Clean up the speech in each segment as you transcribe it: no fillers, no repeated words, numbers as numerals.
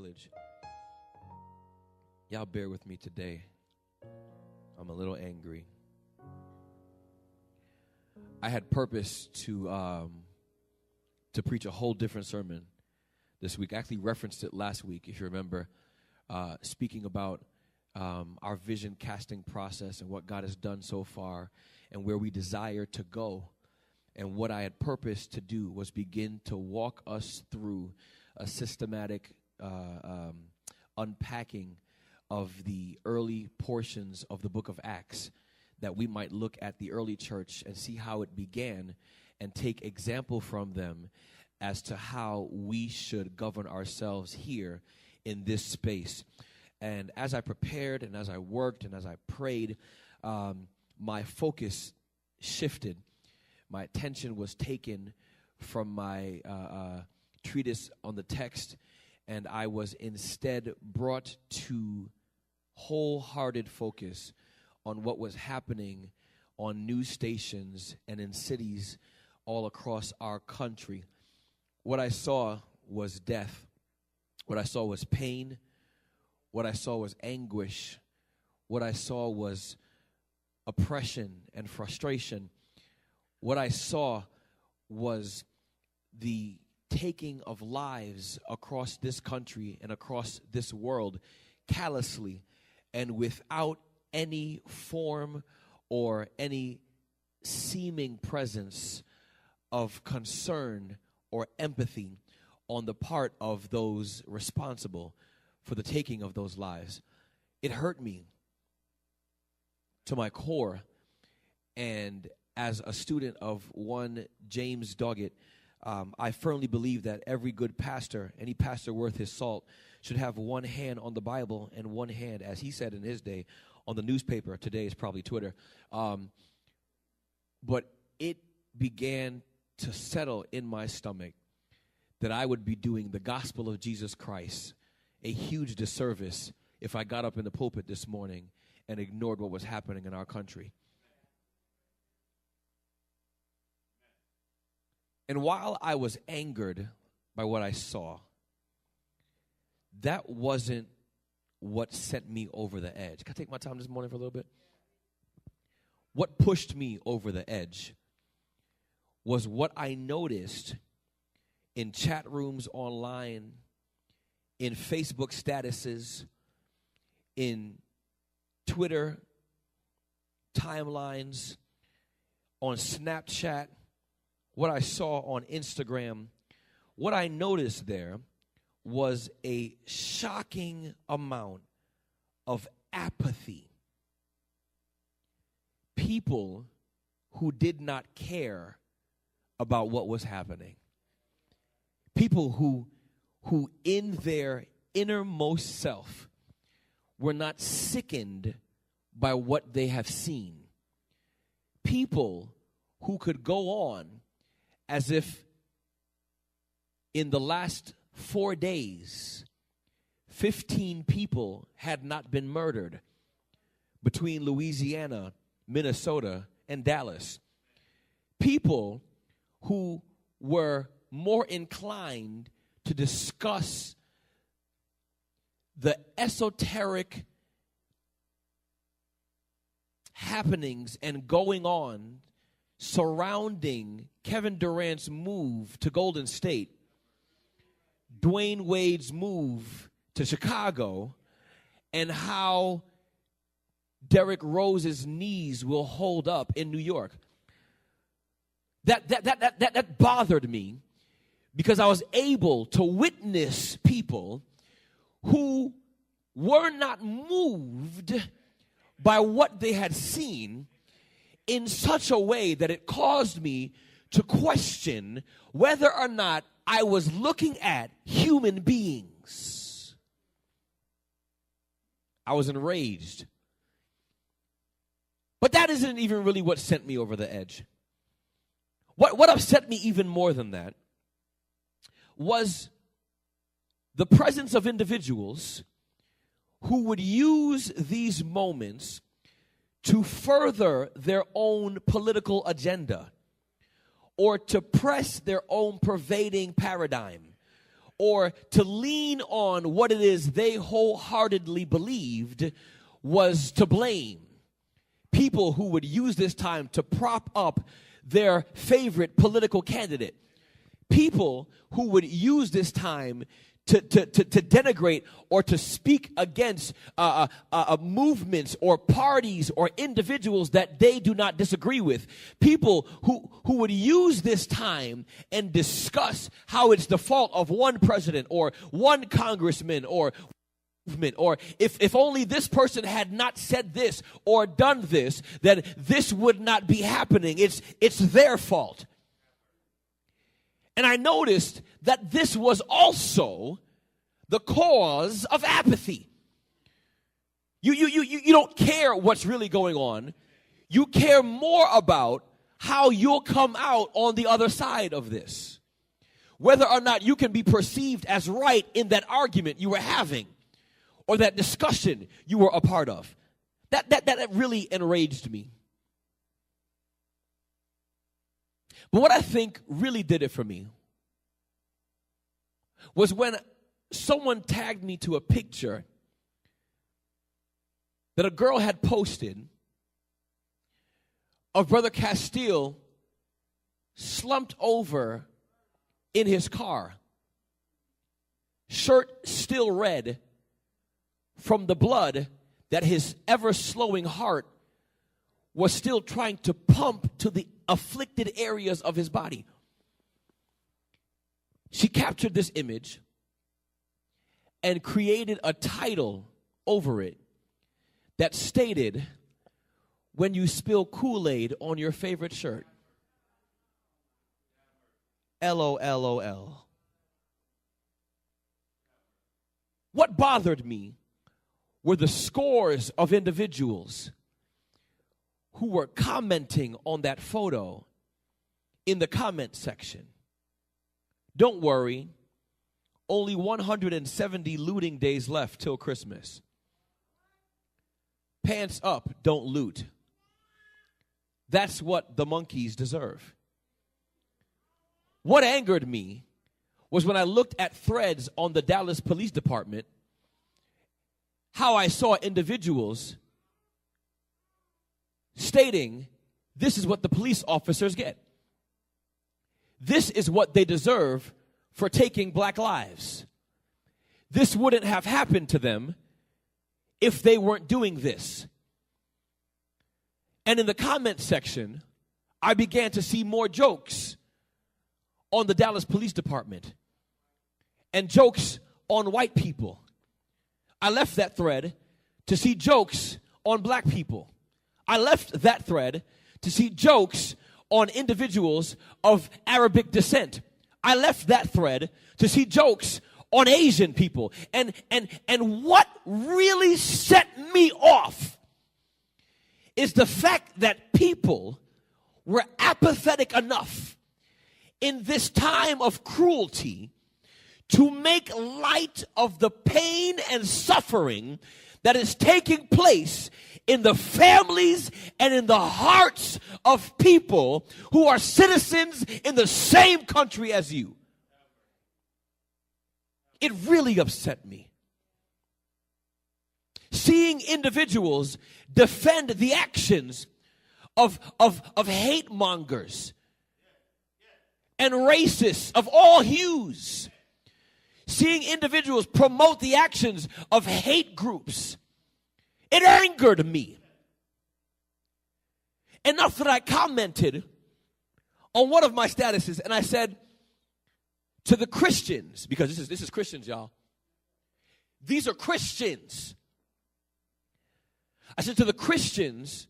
privilege. Y'all bear with me today. I'm a little angry. I had purpose to preach a whole different sermon this week. I actually referenced it last week, if you remember, speaking about our vision casting process and what God has done so far and where we desire to go. And what I had purpose to do was begin to walk us through a systematic unpacking of the early portions of the book of Acts, that we might look at the early church and see how it began and take example from them as to how we should govern ourselves here in this space. And as I prepared and as I worked and as I prayed, my focus shifted. My attention was taken from my treatise on the text, and I was instead brought to wholehearted focus on what was happening on news stations and in cities all across our country. What I saw was death. What I saw was pain. What I saw was anguish. What I saw was oppression and frustration. What I saw was the taking of lives across this country and across this world callously and without any form or any seeming presence of concern or empathy on the part of those responsible for the taking of those lives. It hurt me to my core, and as a student of one James Doggett, I firmly believe that every good pastor, any pastor worth his salt, should have one hand on the Bible and one hand, as he said in his day, on the newspaper. Today is probably Twitter. But it began to settle in my stomach that I would be doing the gospel of Jesus Christ a huge disservice if I got up in the pulpit this morning and ignored what was happening in our country. And while I was angered by what I saw, that wasn't what sent me over the edge. Can I take my time this morning for a little bit? What pushed me over the edge was what I noticed in chat rooms online, in Facebook statuses, in Twitter timelines, on Snapchat, what I saw on Instagram. What I noticed there was a shocking amount of apathy. People who did not care about what was happening. People who in their innermost self were not sickened by what they have seen. People who could go on as if in the last 4 days, 15 people had not been murdered between Louisiana, Minnesota, and Dallas. People who were more inclined to discuss the esoteric happenings and going on surrounding Kevin Durant's move to Golden State, Dwayne Wade's move to Chicago, and how Derrick Rose's knees will hold up in New York. That bothered me, because I was able to witness people who were not moved by what they had seen in such a way that it caused me to question whether or not I was looking at human beings. I was enraged. But that isn't even really what sent me over the edge. What upset me even more than that was the presence of individuals who would use these moments to further their own political agenda, or to press their own pervading paradigm, or to lean on what it is they wholeheartedly believed was to blame. People who would use this time to prop up their favorite political candidate. People who would use this time to denigrate or to speak against movements or parties or individuals that they do not disagree with. People who would use this time and discuss how it's the fault of one president or one congressman or movement, or if only this person had not said this or done this, then this would not be happening. It's their fault. And I noticed that this was also the cause of apathy. You don't care what's really going on. You care more about how you'll come out on the other side of this. Whether or not you can be perceived as right in that argument you were having or that discussion you were a part of. That really enraged me. But what I think really did it for me was when someone tagged me to a picture that a girl had posted of Brother Castile slumped over in his car, shirt still red from the blood that his ever-slowing heart was still trying to pump to the afflicted areas of his body. She captured this image and created a title over it that stated, "When you spill Kool-Aid on your favorite shirt." LOLOL. What bothered me were the scores of individuals who were commenting on that photo in the comment section. Don't worry, only 170 looting days left till Christmas. Pants up, don't loot. That's what the monkeys deserve. What angered me was when I looked at threads on the Dallas Police Department, how I saw individuals stating, this is what the police officers get. This is what they deserve for taking black lives. This wouldn't have happened to them if they weren't doing this. And in the comment section, I began to see more jokes on the Dallas Police Department and jokes on white people. I left that thread to see jokes on black people. I left that thread to see jokes on individuals of Arabic descent. I left that thread to see jokes on Asian people. And what really set me off is the fact that people were apathetic enough in this time of cruelty to make light of the pain and suffering that is taking place in the families and in the hearts of people who are citizens in the same country as you. It really upset me. Seeing individuals defend the actions of hate mongers and racists of all hues. Seeing individuals promote the actions of hate groups. It angered me. Enough that I commented on one of my statuses and I said to the Christians, because this is Christians, y'all. These are Christians. I said to the Christians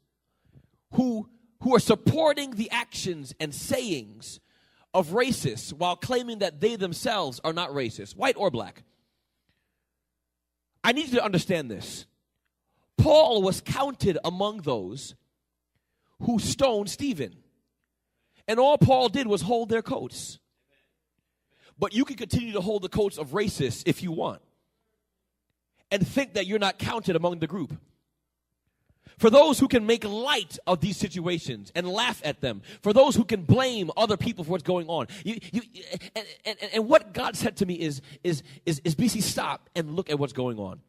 who are supporting the actions and sayings of racists while claiming that they themselves are not racist, white or black. I need you to understand this. Paul was counted among those who stoned Stephen. And all Paul did was hold their coats. But you can continue to hold the coats of racists if you want and think that you're not counted among the group. For those who can make light of these situations and laugh at them. For those who can blame other people for what's going on. And what God said to me is BC, stop and look at what's going on.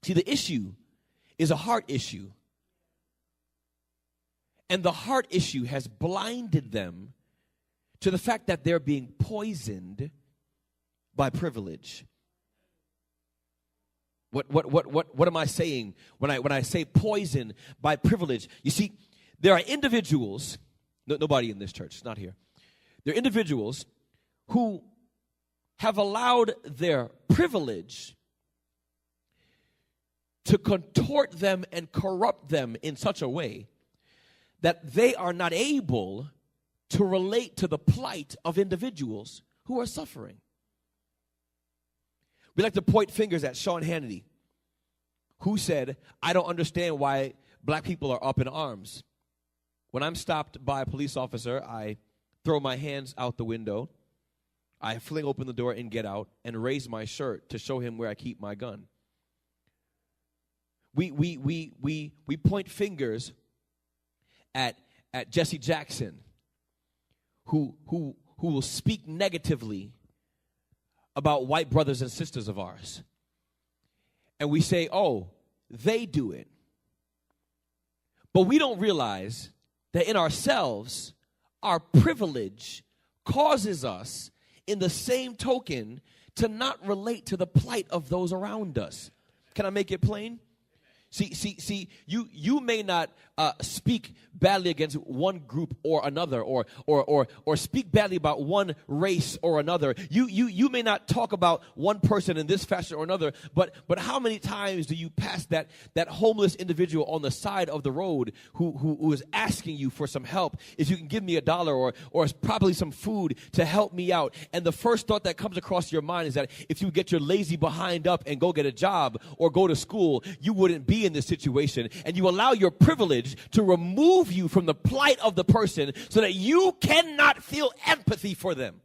See, the issue is a heart issue. And the heart issue has blinded them to the fact that they're being poisoned by privilege. What am I saying when I say poison by privilege? You see, there are individuals, nobody in this church, not here. There are individuals who have allowed their privilege to contort them and corrupt them in such a way that they are not able to relate to the plight of individuals who are suffering. We like to point fingers at Sean Hannity, who said, I don't understand why black people are up in arms. When I'm stopped by a police officer, I throw my hands out the window, I fling open the door and get out and raise my shirt to show him where I keep my gun. We point fingers at Jesse Jackson, who will speak negatively about white brothers and sisters of ours. And we say, oh, they do it. But we don't realize that in ourselves, our privilege causes us, in the same token, to not relate to the plight of those around us. Can I make it plain? See, you may not speak badly against one group or another, or speak badly about one race or another. You may not talk about one person in this fashion or another, but how many times do you pass that homeless individual on the side of the road who is asking you for some help? If you can give me $1 or probably some food to help me out. And the first thought that comes across your mind is that if you get your lazy behind up and go get a job or go to school, you wouldn't be in this situation. And you allow your privilege to remove you from the plight of the person so that you cannot feel empathy for them.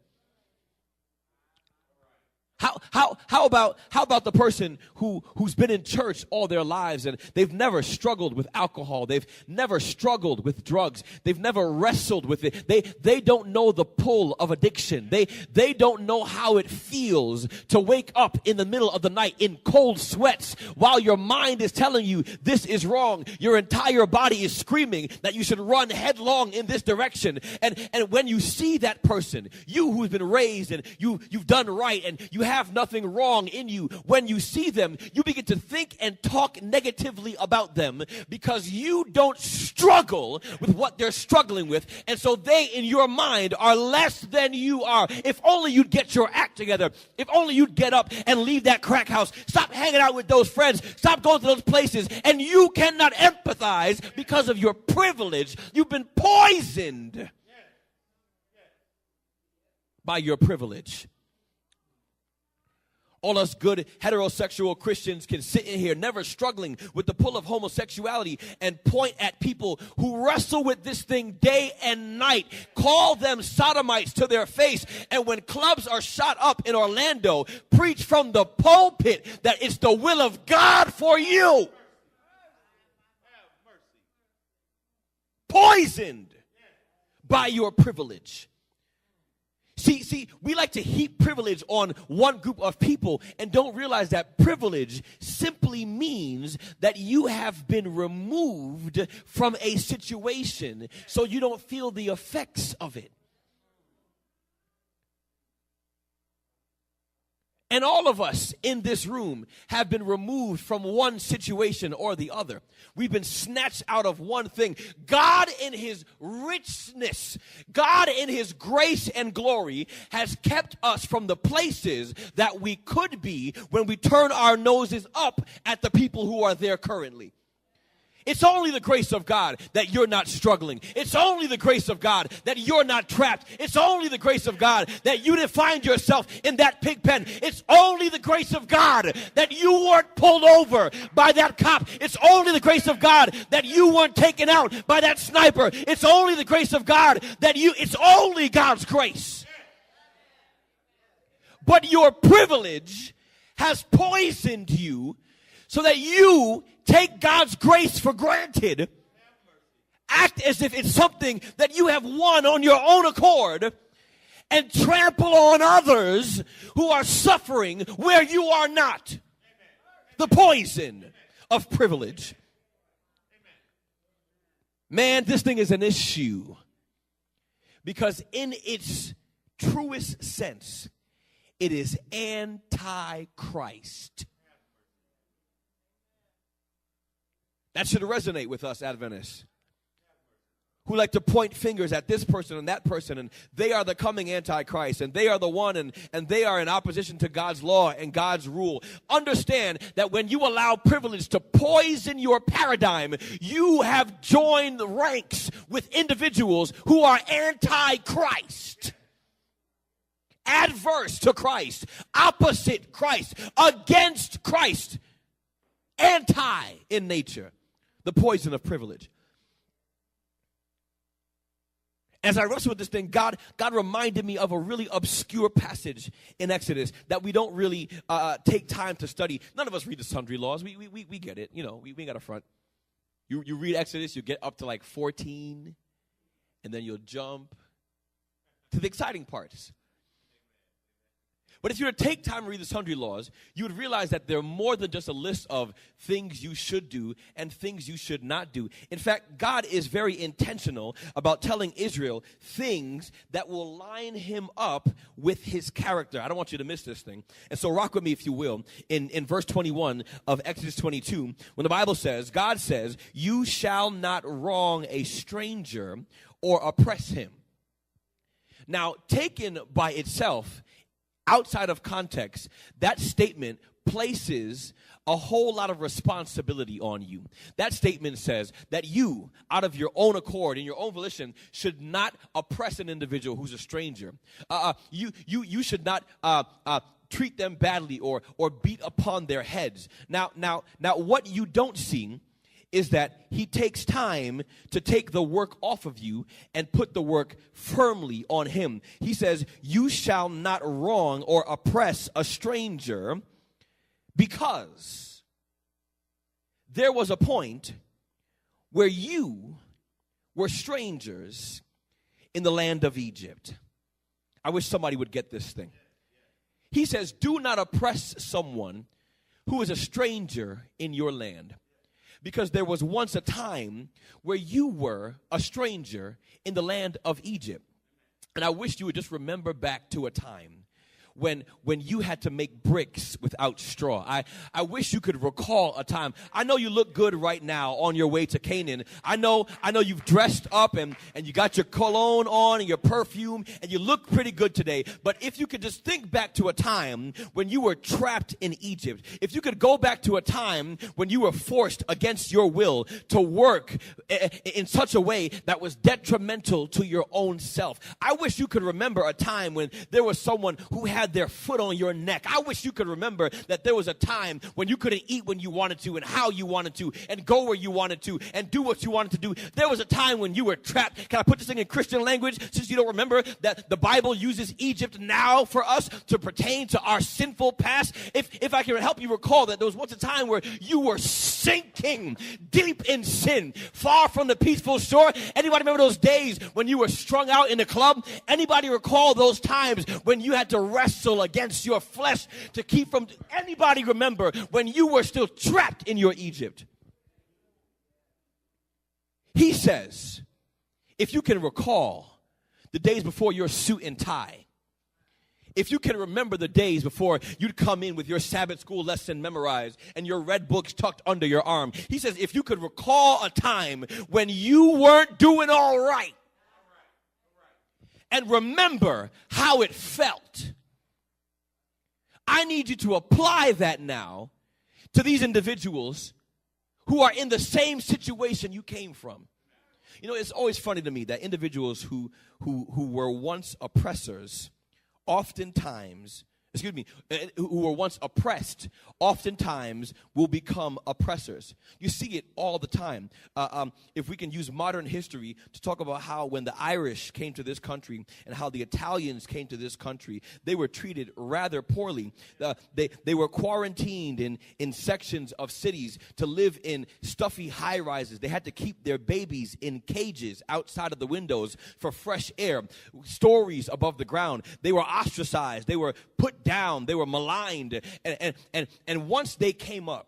How about the person who's been in church all their lives and they've never struggled with alcohol, they've never struggled with drugs, they've never wrestled with it, they don't know the pull of addiction, they don't know how it feels to wake up in the middle of the night in cold sweats while your mind is telling you this is wrong, your entire body is screaming that you should run headlong in this direction, and when you see that person, you who's been raised and you've done right and you have nothing wrong in you, when you see them, you begin to think and talk negatively about them because you don't struggle with what they're struggling with, and so they, in your mind, are less than you are. If only you'd get your act together. If only you'd get up and leave that crack house. Stop hanging out with those friends. Stop going to those places. And you cannot empathize because of your privilege. You've been poisoned by your privilege. All us good heterosexual Christians can sit in here never struggling with the pull of homosexuality and point at people who wrestle with this thing day and night, call them sodomites to their face, and when clubs are shot up in Orlando, preach from the pulpit that it's the will of God for you. Poisoned by your privilege. See, we like to heap privilege on one group of people and don't realize that privilege simply means that you have been removed from a situation so you don't feel the effects of it. And all of us in this room have been removed from one situation or the other. We've been snatched out of one thing. God in his richness, God in his grace and glory has kept us from the places that we could be when we turn our noses up at the people who are there currently. It's only the grace of God that you're not struggling. It's only the grace of God that you're not trapped. It's only the grace of God that you didn't find yourself in that pig pen. It's only the grace of God that you weren't pulled over by that cop. It's only the grace of God that you weren't taken out by that sniper. It's only the grace of God that it's only God's grace. But your privilege has poisoned you so that you take God's grace for granted, act as if it's something that you have won on your own accord, and trample on others who are suffering where you are not. The poison of privilege. Man, this thing is an issue because in its truest sense, it is anti-Christ. That should resonate with us Adventists who like to point fingers at this person and that person, and they are the coming Antichrist, and they are the one, and they are in opposition to God's law and God's rule. Understand that when you allow privilege to poison your paradigm, you have joined the ranks with individuals who are anti-Christ, adverse to Christ, opposite Christ, against Christ, anti in nature, the poison of privilege. As I wrestled with this thing, God reminded me of a really obscure passage in Exodus that we don't really take time to study. None of us read the sundry laws. We get it. You know, we ain't got a front. You read Exodus, you get up to like 14, and then you'll jump to the exciting parts. But if you were to take time to read the sundry laws, you would realize that they're more than just a list of things you should do and things you should not do. In fact, God is very intentional about telling Israel things that will line him up with his character. I don't want you to miss this thing. And so rock with me, if you will, in verse 21 of Exodus 22, when the Bible says, God says, "You shall not wrong a stranger or oppress him." Now, taken by itself, outside of context, that statement places a whole lot of responsibility on you. That statement says that you, out of your own accord, in your own volition, should not oppress an individual who's a stranger. You should not treat them badly or beat upon their heads. Now, what you don't see is that he takes time to take the work off of you and put the work firmly on him. He says, "You shall not wrong or oppress a stranger," because there was a point where you were strangers in the land of Egypt. I wish somebody would get this thing. He says, do not oppress someone who is a stranger in your land. Because there was once a time where you were a stranger in the land of Egypt. And I wish you would just remember back to a time when you had to make bricks without straw. I wish you could recall a time. I know you look good right now on your way to Canton. I know you've dressed up and you got your cologne on and your perfume and you look pretty good today. But if you could just think back to a time when you were trapped in Egypt, if you could go back to a time when you were forced against your will to work in such a way that was detrimental to your own self. I wish you could remember a time when there was someone who had their foot on your neck. I wish you could remember that there was a time when you couldn't eat when you wanted to and how you wanted to and go where you wanted to and do what you wanted to do. There was a time when you were trapped. Can I put this thing in Christian language since you don't remember that the Bible uses Egypt now for us to pertain to our sinful past? If I can help you recall that there was once a time where you were sinking deep in sin, far from the peaceful shore. Anybody remember those days when you were strung out in the club? Anybody recall those times when you had to wrestle against your flesh to keep from? Anybody remember when you were still trapped in your Egypt? He says, if you can recall the days before your suit and tie, if you can remember the days before you'd come in with your Sabbath school lesson memorized and your red books tucked under your arm, he says, if you could recall a time when you weren't doing all right and remember how it felt, I need you to apply that now to these individuals who are in the same situation you came from. You know, it's always funny to me that individuals who were once oppressors oftentimes who were once oppressed, oftentimes will become oppressors. You see it all the time. If we can use modern history to talk about how when the Irish came to this country and how the Italians came to this country, they were treated rather poorly. They were quarantined in sections of cities to live in stuffy high-rises. They had to keep their babies in cages outside of the windows for fresh air, stories above the ground. They were ostracized. They were put down, they were maligned, and once they came up,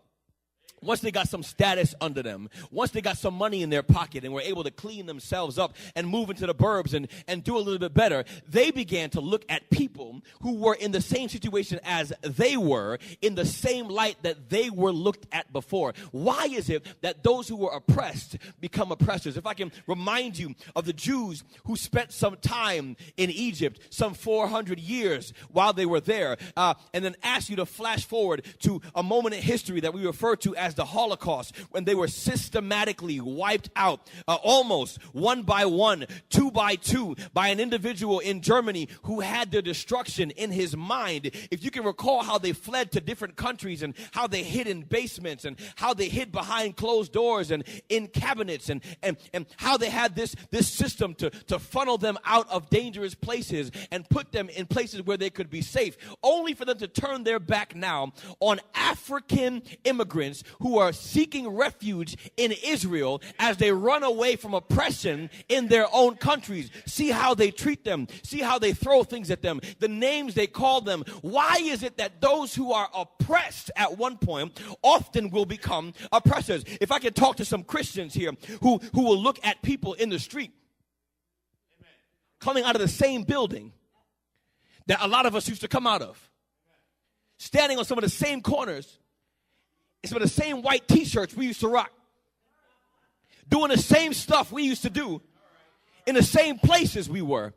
once they got some status under them, once they got some money in their pocket and were able to clean themselves up and move into the burbs and do a little bit better, they began to look at people who were in the same situation as they were, in the same light that they were looked at before. Why is it that those who were oppressed become oppressors? If I can remind you of the Jews who spent some time in Egypt, some 400 years while they were there, and then ask you to flash forward to a moment in history that we refer to as the Holocaust, when they were systematically wiped out, almost one by one, two by two, by an individual in Germany who had their destruction in his mind. If you can recall how they fled to different countries and how they hid in basements and how they hid behind closed doors and in cabinets and how they had this system to funnel them out of dangerous places and put them in places where they could be safe, only for them to turn their back now on African immigrants who are seeking refuge in Israel as they run away from oppression in their own countries. See how they treat them. See how they throw things at them. The names they call them. Why is it that those who are oppressed at one point often will become oppressors? If I could talk to some Christians here who will look at people in the street coming out of the same building that a lot of us used to come out of, standing on some of the same corners, some of the same white t-shirts we used to rock, doing the same stuff we used to do in the same places we were.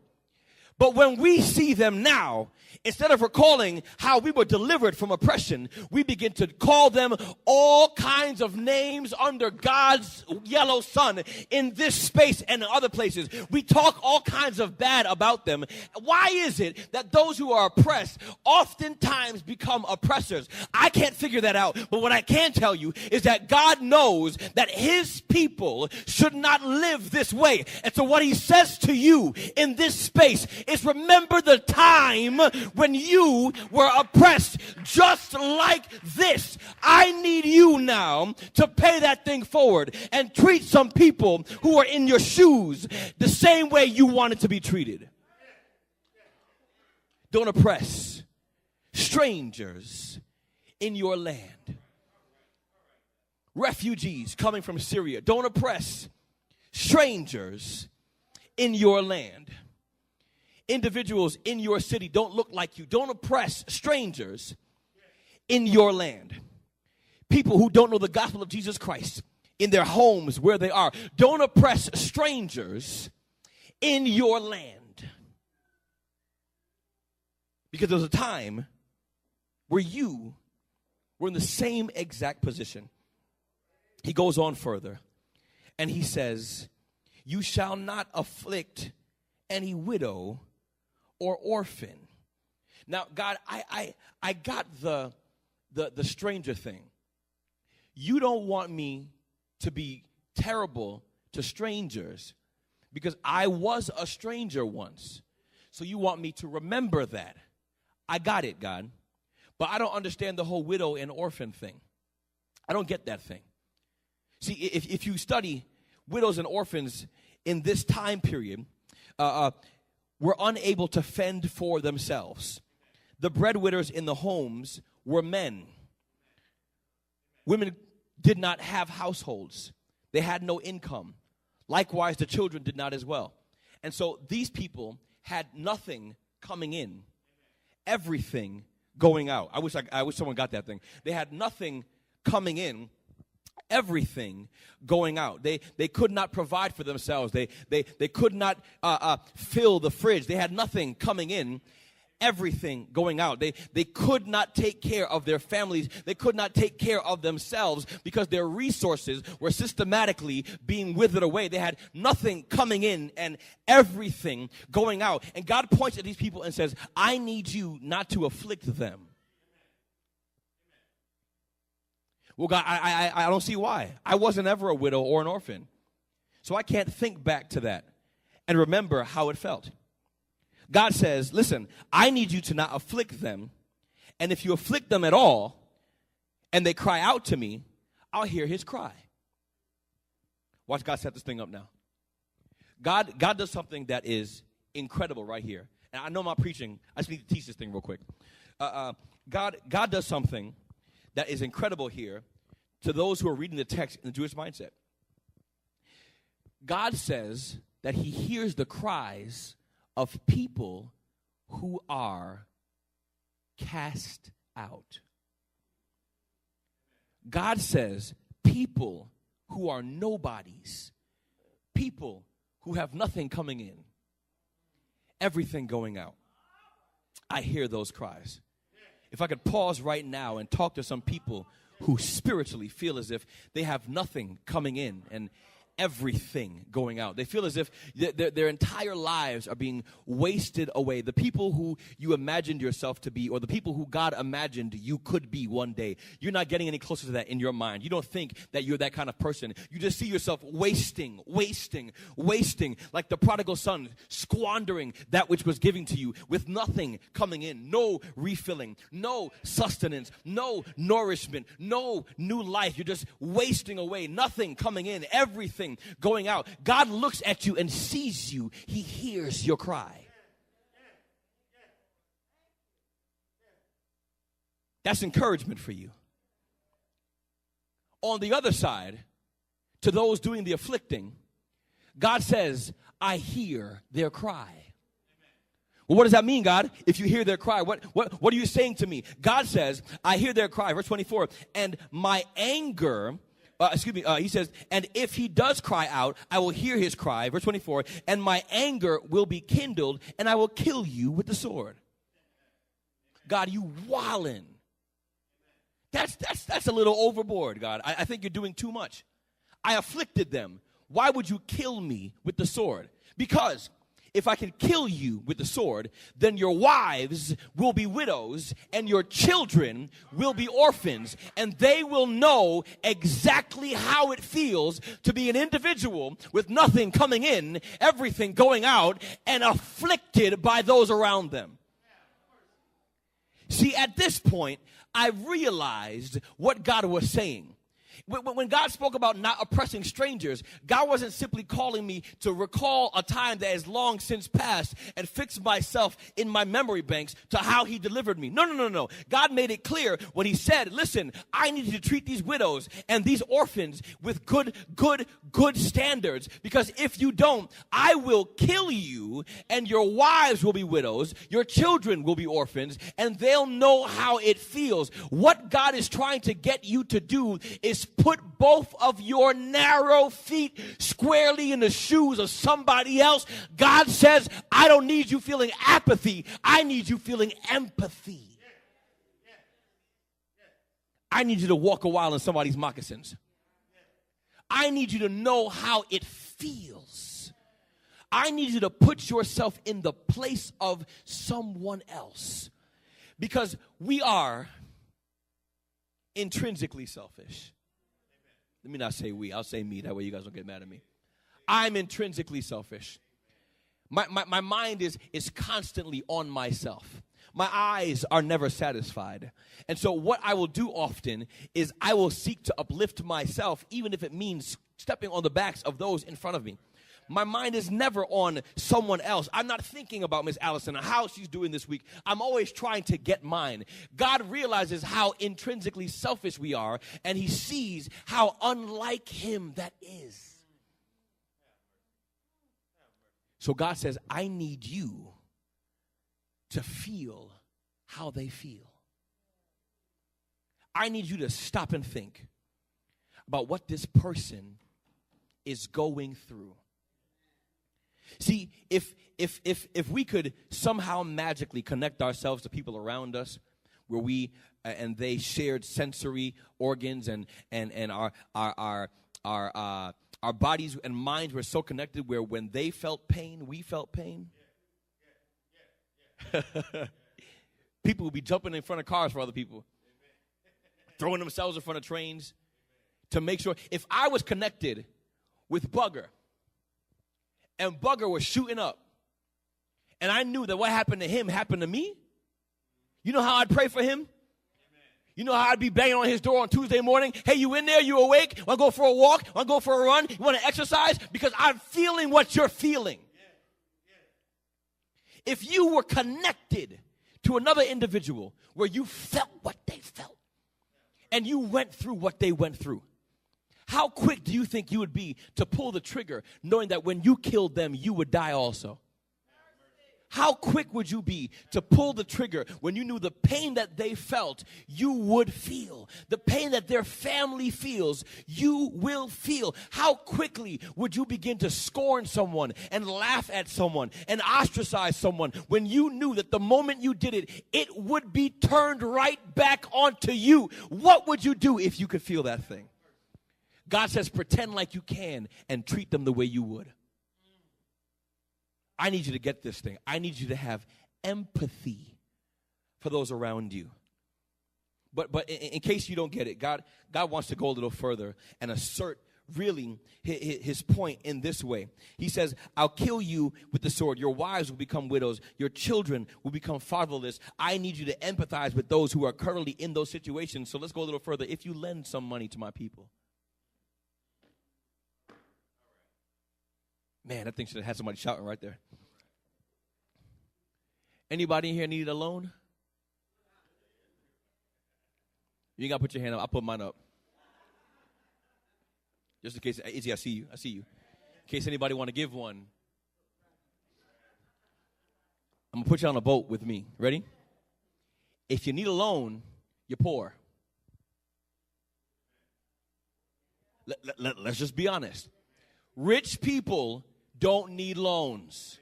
But when we see them now, instead of recalling how we were delivered from oppression, we begin to call them all kinds of names under God's yellow sun in this space and in other places. We talk all kinds of bad about them. Why is it that those who are oppressed oftentimes become oppressors? I can't figure that out, but what I can tell you is that God knows that his people should not live this way. And so what he says to you in this space is, remember the time when you were oppressed just like this. I need you now to pay that thing forward and treat some people who are in your shoes the same way you wanted to be treated. Don't oppress strangers in your land. Refugees coming from Syria. Don't oppress strangers in your land. Individuals in your city don't look like you. Don't oppress strangers in your land. People who don't know the gospel of Jesus Christ in their homes where they are. Don't oppress strangers in your land. Because there was a time where you were in the same exact position. He goes on further and he says, you shall not afflict any widow or orphan. Now, God, I got the stranger thing. You don't want me to be terrible to strangers because I was a stranger once. So you want me to remember that. I got it, God. But I don't understand the whole widow and orphan thing. I don't get that thing. See, if you study widows and orphans in this time period, were unable to fend for themselves. The breadwinners in the homes were men. Women did not have households. They had no income. Likewise, the children did not as well. And so these people had nothing coming in, everything going out. I wish someone got that thing. They had nothing coming in, everything going out. They could not provide for themselves. They could not fill the fridge. They had nothing coming in. everything going out. They could not take care of their families. They could not take care of themselves because their resources were systematically being withered away. They had nothing coming in and everything going out. And God points at these people and says, I need you not to afflict them. Well, God, I don't see why. I wasn't ever a widow or an orphan. So I can't think back to that and remember how it felt. God says, listen, I need you to not afflict them. And if you afflict them at all, and they cry out to me, I'll hear his cry. Watch God set this thing up now. God does something that is incredible right here. And I know I'm not preaching. I just need to teach this thing real quick. God does something that is incredible here to those who are reading the text in the Jewish mindset. God says that he hears the cries of people who are cast out. God says people who are nobodies, people who have nothing coming in, everything going out. I hear those cries. If I could pause right now and talk to some people who spiritually feel as if they have nothing coming in and everything going out. They feel as if their entire lives are being wasted away. The people who you imagined yourself to be, or the people who God imagined you could be one day, you're not getting any closer to that in your mind. You don't think that you're that kind of person. You just see yourself wasting, like the prodigal son, squandering that which was given to you with nothing coming in, no refilling, no sustenance, no nourishment, no new life. You're just wasting away, nothing coming in, everything going out. God looks at you and sees you. He hears your cry. That's encouragement for you. On the other side, to those doing the afflicting, God says, I hear their cry. Well, what does that mean, God? If you hear their cry, what are you saying to me? God says, I hear their cry. Verse 24, and my anger, he says, and if he does cry out, I will hear his cry. Verse 24, and my anger will be kindled, and I will kill you with the sword. God, you wildin'. That's a little overboard, God. I think you're doing too much. I afflicted them. Why would you kill me with the sword? Because if I can kill you with the sword, then your wives will be widows and your children will be orphans, and they will know exactly how it feels to be an individual with nothing coming in, everything going out, and afflicted by those around them. See, at this point, I realized what God was saying. When God spoke about not oppressing strangers, God wasn't simply calling me to recall a time that has long since passed and fix myself in my memory banks to how he delivered me. No. God made it clear when he said, listen, I need you to treat these widows and these orphans with good standards, because if you don't, I will kill you and your wives will be widows, your children will be orphans, and they'll know how it feels. What God is trying to get you to do is put both of your narrow feet squarely in the shoes of somebody else. God says, I don't need you feeling apathy. I need you feeling empathy. I need you to walk a while in somebody's moccasins. I need you to know how it feels. I need you to put yourself in the place of someone else. Because we are intrinsically selfish. Let me not say we. I'll say me. That way you guys don't get mad at me. I'm intrinsically selfish. My mind is constantly on myself. My eyes are never satisfied. And so what I will do often is I will seek to uplift myself, even if it means stepping on the backs of those in front of me. My mind is never on someone else. I'm not thinking about Miss Allison and how she's doing this week. I'm always trying to get mine. God realizes how intrinsically selfish we are, and he sees how unlike him that is. So God says, I need you to feel how they feel. I need you to stop and think about what this person is going through. See, if we could somehow magically connect ourselves to people around us, where we and they shared sensory organs, and our bodies and minds were so connected, where when they felt pain, we felt pain. People would be jumping in front of cars for other people, throwing themselves in front of trains to make sure. If I was connected with Bugger, and Bugger was shooting up, and I knew that what happened to him happened to me, you know how I'd pray for him? You know how I'd be banging on his door on Tuesday morning? Hey, you in there? You awake? Want to go for a walk? Want to go for a run? You want to exercise? Because I'm feeling what you're feeling. If you were connected to another individual where you felt what they felt, and you went through what they went through, how quick do you think you would be to pull the trigger, knowing that when you killed them, you would die also? How quick would you be to pull the trigger when you knew the pain that they felt, you would feel? The pain that their family feels, you will feel. How quickly would you begin to scorn someone and laugh at someone and ostracize someone when you knew that the moment you did it, it would be turned right back onto you? What would you do if you could feel that thing? God says, pretend like you can and treat them the way you would. I need you to get this thing. I need you to have empathy for those around you. But in case you don't get it, God wants to go a little further and assert really his point in this way. He says, I'll kill you with the sword. Your wives will become widows. Your children will become fatherless. I need you to empathize with those who are currently in those situations. So let's go a little further. If you lend some money to my people. Man, that thing should have had somebody shouting right there. Anybody in here need a loan? You ain't got to put your hand up. I'll put mine up. Just in case. Izzy, I see you. In case anybody want to give one. I'm going to put you on a boat with me. Ready? If you need a loan, you're poor. Let's just be honest. Rich people don't need loans.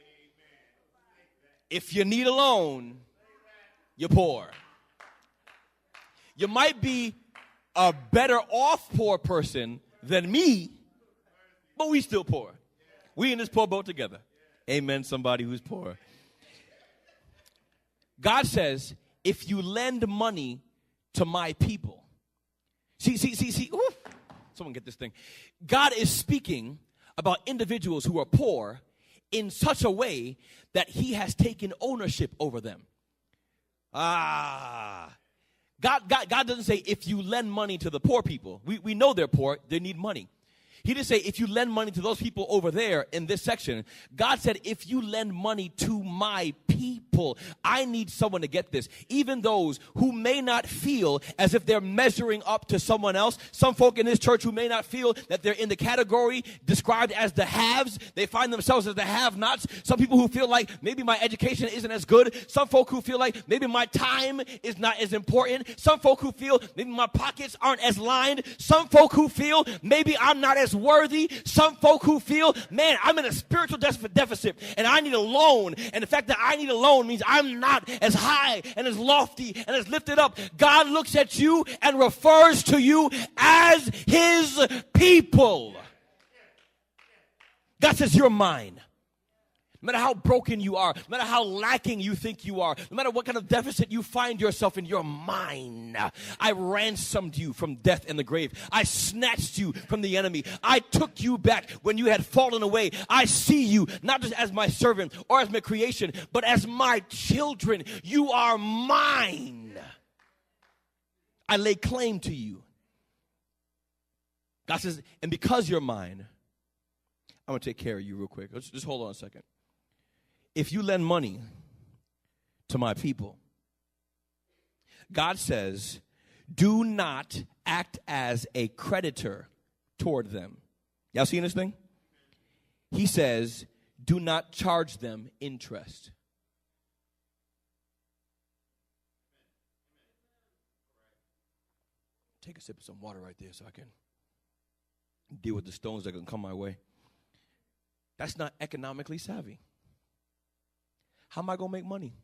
If you need a loan, you're poor. You might be a better off poor person than me, but we still poor. We in this poor boat together. Amen, somebody who's poor. God says, if you lend money to my people. See. Oof. Someone get this thing. God is speaking about individuals who are poor in such a way that he has taken ownership over them. God doesn't say if you lend money to the poor people. We know they're poor. They need money. He didn't say if you lend money to those people over there in this section. God said if you lend money to my people. I need someone to get this. Even those who may not feel as if they're measuring up to someone else. Some folk in this church who may not feel that they're in the category described as the haves. They find themselves as the have-nots. Some people who feel like maybe my education isn't as good. Some folk who feel like maybe my time is not as important. Some folk who feel maybe my pockets aren't as lined. Some folk who feel maybe I'm not as worthy. Some folk who feel, man, I'm in a spiritual deficit and I need a loan. And the fact that I need a loan means I'm not as high and as lofty and as lifted up. God looks at you and refers to you as his people. God says, you're mine. No matter how broken you are, no matter how lacking you think you are, no matter what kind of deficit you find yourself in, you're mine. I ransomed you from death and the grave. I snatched you from the enemy. I took you back when you had fallen away. I see you not just as my servant or as my creation, but as my children. You are mine. I lay claim to you. God says, and because you're mine, I'm going to take care of you real quick. Just hold on a second. If you lend money to my people, God says, do not act as a creditor toward them. Y'all seeing this thing? He says, do not charge them interest. Take a sip of some water right there so I can deal with the stones that can come my way. That's not economically savvy. How am I going to make money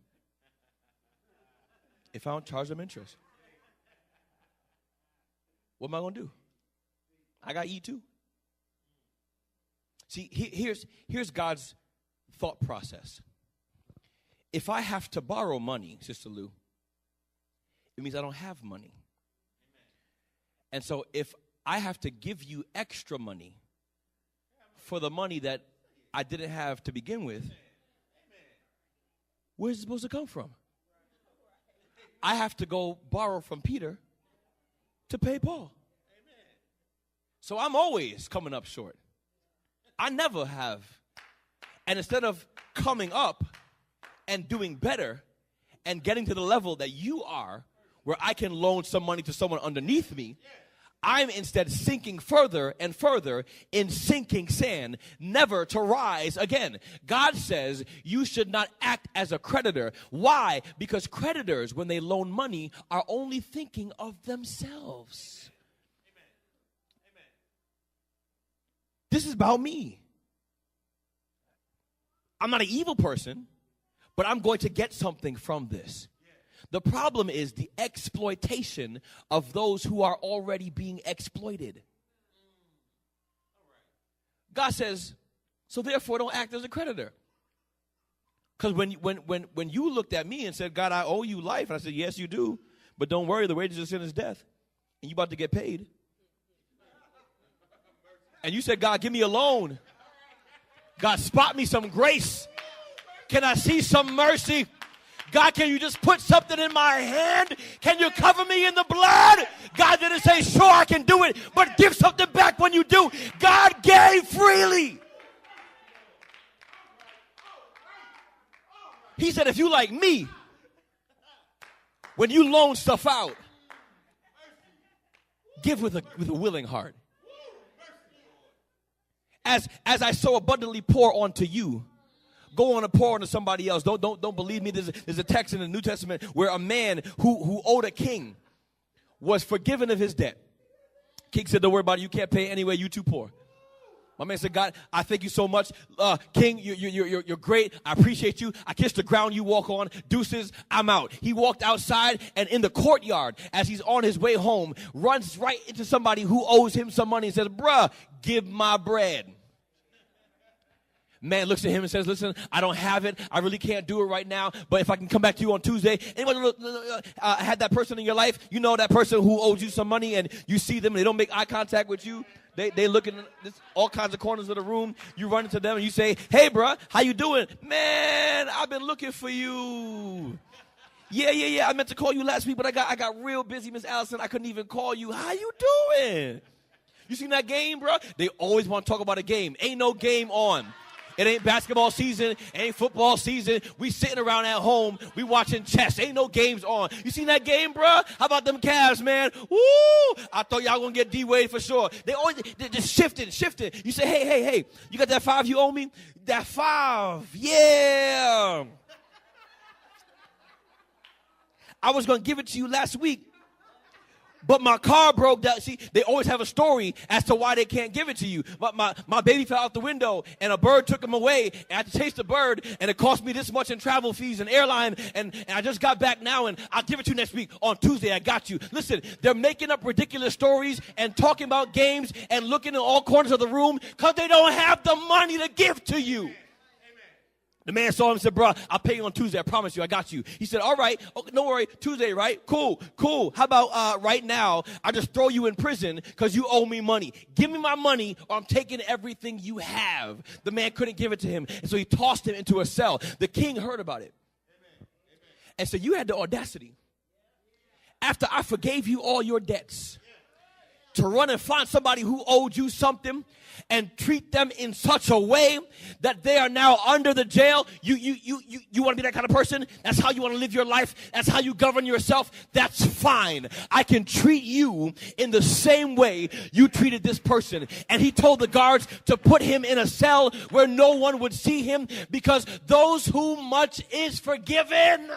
if I don't charge them interest? What am I going to do? I got to eat too. See, here's God's thought process. If I have to borrow money, Sister Lou, it means I don't have money. And so if I have to give you extra money for the money that I didn't have to begin with, where's it supposed to come from? I have to go borrow from Peter to pay Paul. So I'm always coming up short. I never have. And instead of coming up and doing better and getting to the level that you are, where I can loan some money to someone underneath me, I'm instead sinking further and further in sinking sand, never to rise again. God says you should not act as a creditor. Why? Because creditors, when they loan money, are only thinking of themselves. Amen. This is about me. I'm not an evil person, but I'm going to get something from this. The problem is the exploitation of those who are already being exploited. God says, so therefore don't act as a creditor. Because when you looked at me and said, God, I owe you life, and I said, yes, you do, but don't worry, the wages of sin is death, and you about to get paid. And you said, God, give me a loan. God, spot me some grace. Can I see some mercy? God, can you just put something in my hand? Can you cover me in the blood? God didn't say, sure, I can do it, but give something back when you do. God gave freely. He said, if you like me, when you loan stuff out, give with a willing heart. As I so abundantly pour onto you, go on and pour into somebody else. Don't believe me. There's a text in the New Testament where a man who owed a king was forgiven of his debt. King said, don't worry about it. You can't pay anyway. You too poor. My man said, God, I thank you so much. King, you're great. I appreciate you. I kiss the ground you walk on. Deuces, I'm out. He walked outside, and in the courtyard, as he's on his way home, runs right into somebody who owes him some money and says, bruh, give my bread. Man looks at him and says, listen, I don't have it. I really can't do it right now. But if I can come back to you on Tuesday. Anyone had that person in your life? You know that person who owes you some money and you see them and they don't make eye contact with you. They look in all kinds of corners of the room. You run into them and you say, hey, bro, how you doing? Man, I've been looking for you. Yeah. I meant to call you last week, but I got real busy, Miss Allison. I couldn't even call you. How you doing? You seen that game, bro? They always want to talk about a game. Ain't no game on. It ain't basketball season. It ain't football season. We sitting around at home. We watching chess. Ain't no games on. You seen that game, bro? How about them Cavs, man? Woo! I thought y'all gonna get D-Wade for sure. They're just shifting. You say, hey, you got that $5 you owe me? That $5, yeah. I was gonna give it to you last week, but my car broke down. See, they always have a story as to why they can't give it to you. But my baby fell out the window, and a bird took him away, and I had to chase the bird, and it cost me this much in travel fees and airline, and I just got back now, and I'll give it to you next week. On Tuesday, I got you. Listen, they're making up ridiculous stories and talking about games and looking in all corners of the room because they don't have the money to give to you. The man saw him and said, bro, I'll pay you on Tuesday. I promise you, I got you. He said, all right, okay, don't worry, Tuesday, right? Cool. How about right now, I just throw you in prison because you owe me money. Give me my money or I'm taking everything you have. The man couldn't give it to him, and so he tossed him into a cell. The king heard about it. Amen. And so you had the audacity, after I forgave you all your debts, to run and find somebody who owed you something and treat them in such a way that they are now under the jail. You want to be that kind of person? That's how you want to live your life? That's how you govern yourself? That's fine. I can treat you in the same way you treated this person. And he told the guards to put him in a cell where no one would see him, because those who much is forgiven,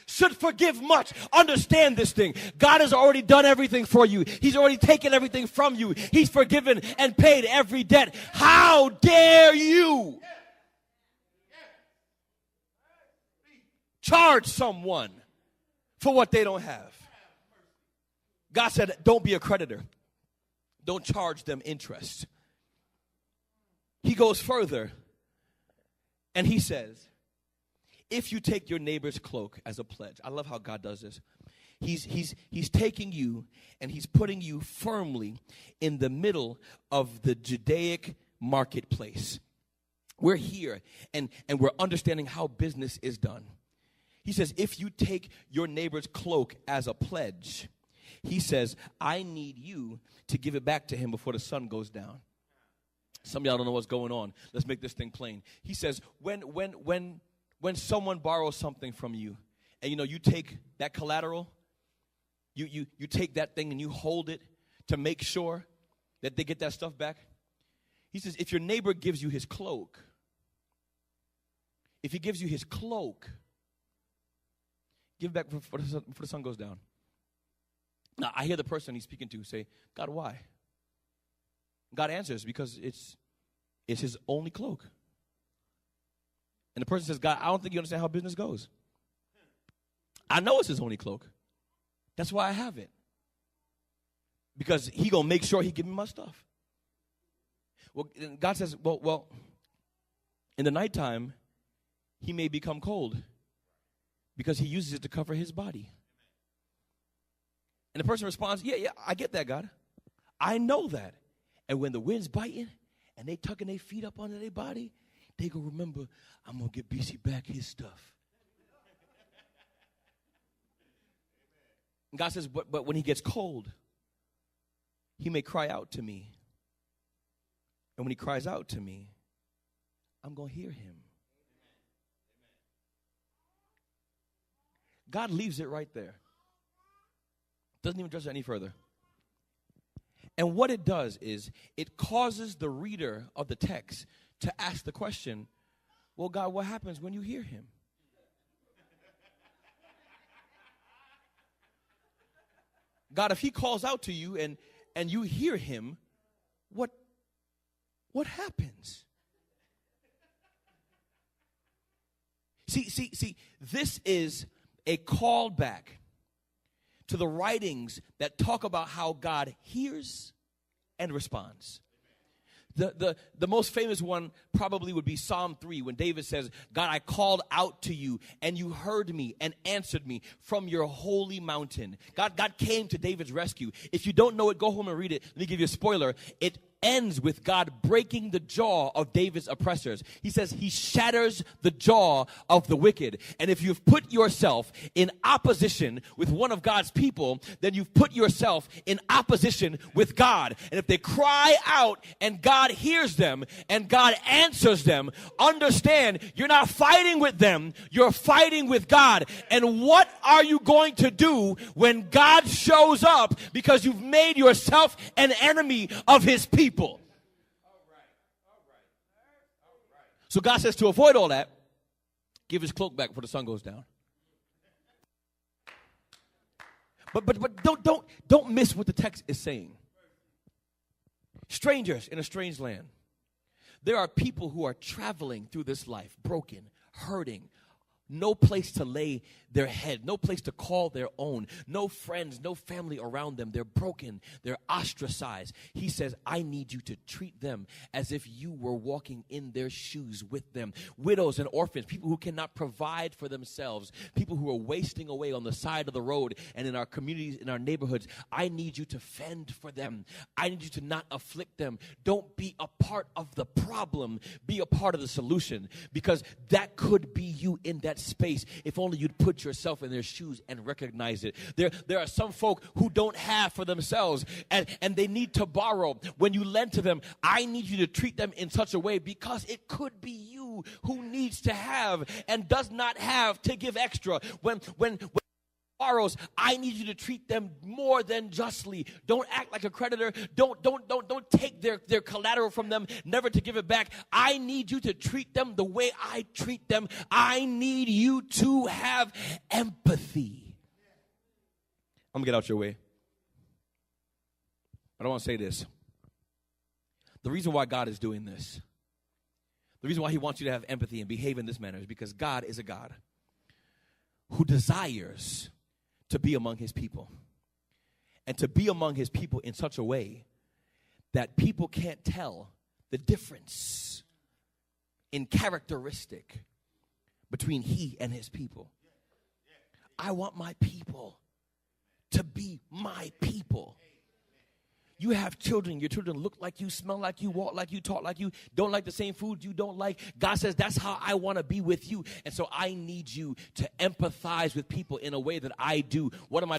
should forgive much. Understand this thing. God has already done everything for you. He's already taken everything from you. He's forgiven and paid every debt. How dare you charge someone for what they don't have? God said, don't be a creditor. Don't charge them interest. He goes further and he says, if you take your neighbor's cloak as a pledge. I love how God does this. He's taking you and he's putting you firmly in the middle of the Judaic marketplace. We're here and we're understanding how business is done. He says, if you take your neighbor's cloak as a pledge, he says, I need you to give it back to him before the sun goes down. Some of y'all don't know what's going on. Let's make this thing plain. He says, when someone borrows something from you, and you take that collateral, you take that thing and you hold it to make sure that they get that stuff back. He says, if your neighbor gives you his cloak, if he gives you his cloak, give it back before the sun goes down. Now, I hear the person he's speaking to say, God, why? God answers, because it's his only cloak. And the person says, God, I don't think you understand how business goes. I know it's his only cloak. That's why I have it. Because he going to make sure he give me my stuff. Well, God says, well, in the nighttime, he may become cold because he uses it to cover his body. And the person responds, yeah, I get that, God. I know that. And when the wind's biting and they tucking their feet up under their body, they go, remember, I'm going to get BC back his stuff. And God says, but when he gets cold, he may cry out to me. And when he cries out to me, I'm going to hear him. God leaves it right there. Doesn't even address it any further. And what it does is it causes the reader of the text to ask the question, well, God, what happens when you hear him? God, if he calls out to you and you hear him, what happens? See, this is a callback to the writings that talk about how God hears and responds. The most famous one probably would be Psalm 3, when David says, God, I called out to you, and you heard me and answered me from your holy mountain. God came to David's rescue. If you don't know it, go home and read it. Let me give you a spoiler. It ends with God breaking the jaw of David's oppressors. He says he shatters the jaw of the wicked. And if you've put yourself in opposition with one of God's people, then you've put yourself in opposition with God. And if they cry out and God hears them and God answers them, understand you're not fighting with them, you're fighting with God. And what are you going to do when God shows up because you've made yourself an enemy of his people? So God says to avoid all that, give his cloak back before the sun goes down. But don't miss what the text is saying. Strangers in a strange land. There are people who are traveling through this life, broken, hurting, no place to lay their head, no place to call their own, no friends, no family around them. They're broken, they're ostracized. He says, I need you to treat them as if you were walking in their shoes with them. Widows and orphans, people who cannot provide for themselves, people who are wasting away on the side of the road and in our communities, in our neighborhoods. I need you to fend for them. I need you to not afflict them. Don't be a part of the problem. Be a part of the solution, because that could be you in that space if only you'd put yourself in their shoes and recognize it. There are some folk who don't have for themselves and they need to borrow. When you lend to them, I need you to treat them in such a way, because it could be you who needs to have and does not have to give extra. When borrows, I need you to treat them more than justly. Don't act like a creditor. Don't take their collateral from them, never to give it back. I need you to treat them the way I treat them. I need you to have empathy. I'm going to get out your way. But I want to say this. The reason why God is doing this, the reason why he wants you to have empathy and behave in this manner is because God is a God who desires to be among his people. And to be among his people in such a way that people can't tell the difference in characteristic between he and his people. I want my people to be my people. You have children. Your children look like you, smell like you, walk like you, talk like you, don't like the same food you don't like. God says, that's how I want to be with you. And so I need you to empathize with people in a way that I do. What am I?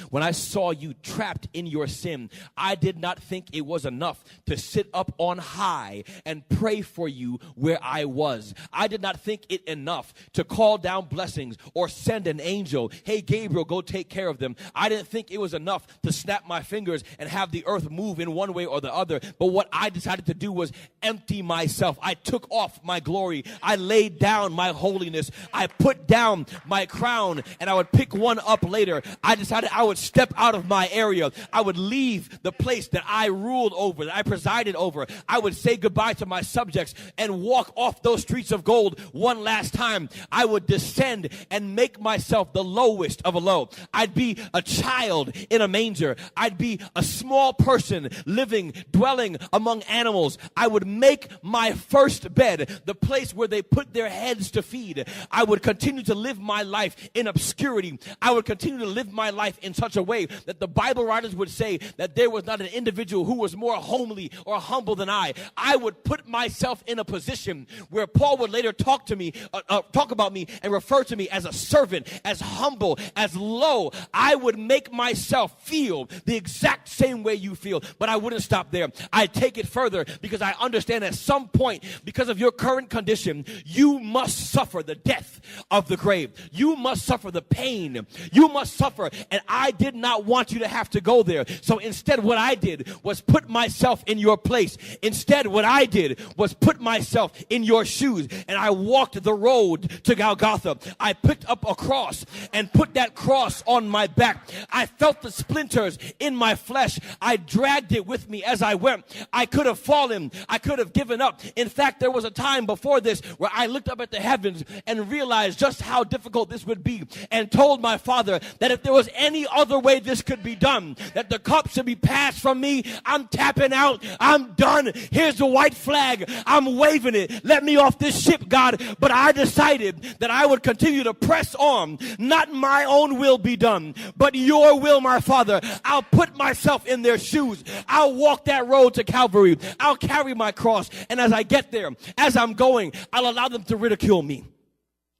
When I saw you trapped in your sin, I did not think it was enough to sit up on high and pray for you where I was. I did not think it enough to call down blessings or send an angel. Hey, Gabriel, go take care of them. I didn't think it was enough to snap my fingers and have the earth move in one way or the other. But what I decided to do was empty myself. I took off my glory. I laid down my holiness. I put down my crown, and I would pick one up later. I decided I would step out of my area. I would leave the place that I ruled over, that I presided over. I would say goodbye to my subjects and walk off those streets of gold one last time. I would descend and make myself the lowest of a low. I'd be a child in a manger. I'd be a small person living, dwelling among animals. I would make my first bed the place where they put their heads to feed. I would continue to live my life in obscurity. I would continue to live my life in such a way that the Bible writers would say that there was not an individual who was more homely or humble than I. I would put myself in a position where Paul would later talk about me and refer to me as a servant, as humble, as low. I would make myself feel the exact same way you feel, but I wouldn't stop there. I'd take it further because I understand at some point, because of your current condition, you must suffer the death of the grave. You must suffer the pain. You must suffer, and I did not want you to have to go there. So instead, what I did was put myself in your place. Instead, what I did was put myself in your shoes, and I walked the road to Golgotha. I picked up a cross and put that cross on my back. I felt the splinters in my flesh. I dragged it with me as I went. I could have fallen. I could have given up. In fact, there was a time before this where I looked up at the heavens and realized just how difficult this would be, and told my Father that if there was any other way this could be done, that the cup should be passed from me, I'm tapping out. I'm done. Here's the white flag. I'm waving it. Let me off this ship, God. But I decided that I would continue to press on. Not my own will be done, but your will, my Father. I'll put myself in their shoes. I'll walk that road to Calvary. I'll carry my cross. And as I get there, as I'm going, I'll allow them to ridicule me.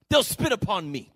They'll spit upon me.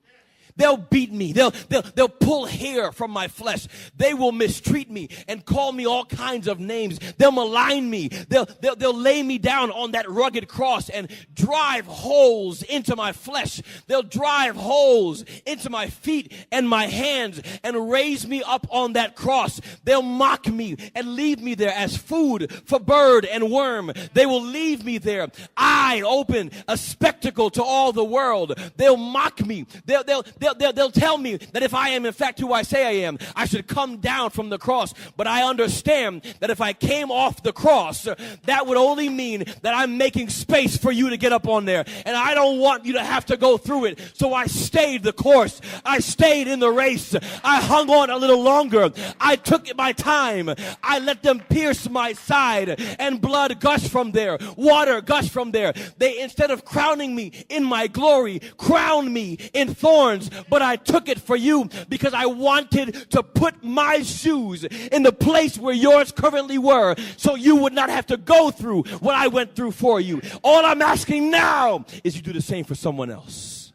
They'll beat me. They'll pull hair from my flesh. They will mistreat me and call me all kinds of names. They'll malign me. They'll lay me down on that rugged cross and drive holes into my flesh. They'll drive holes into my feet and my hands and raise me up on that cross. They'll mock me and leave me there as food for bird and worm. They will leave me there. I open a spectacle to all the world. They'll mock me. They'll tell me that if I am in fact who I say I am, I should come down from the cross. But I understand that if I came off the cross, that would only mean that I'm making space for you to get up on there. And I don't want you to have to go through it. So I stayed the course. I stayed in the race. I hung on a little longer. I took my time. I let them pierce my side, and blood gushed from there. Water gushed from there. They, instead of crowning me in my glory, crowned me in thorns. But I took it for you because I wanted to put my shoes in the place where yours currently were, so you would not have to go through what I went through for you. All I'm asking now is you do the same for someone else.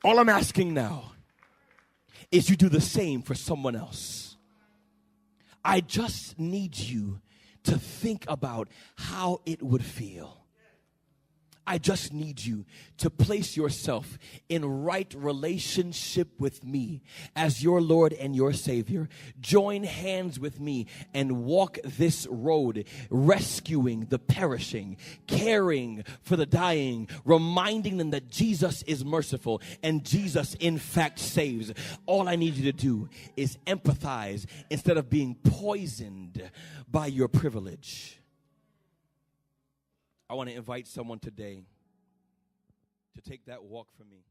All I'm asking now is you do the same for someone else. I just need you to think about how it would feel. I just need you to place yourself in right relationship with me as your Lord and your Savior. Join hands with me and walk this road, rescuing the perishing, caring for the dying, reminding them that Jesus is merciful and Jesus in fact saves. All I need you to do is empathize instead of being poisoned by your privilege. I want to invite someone today to take that walk for me.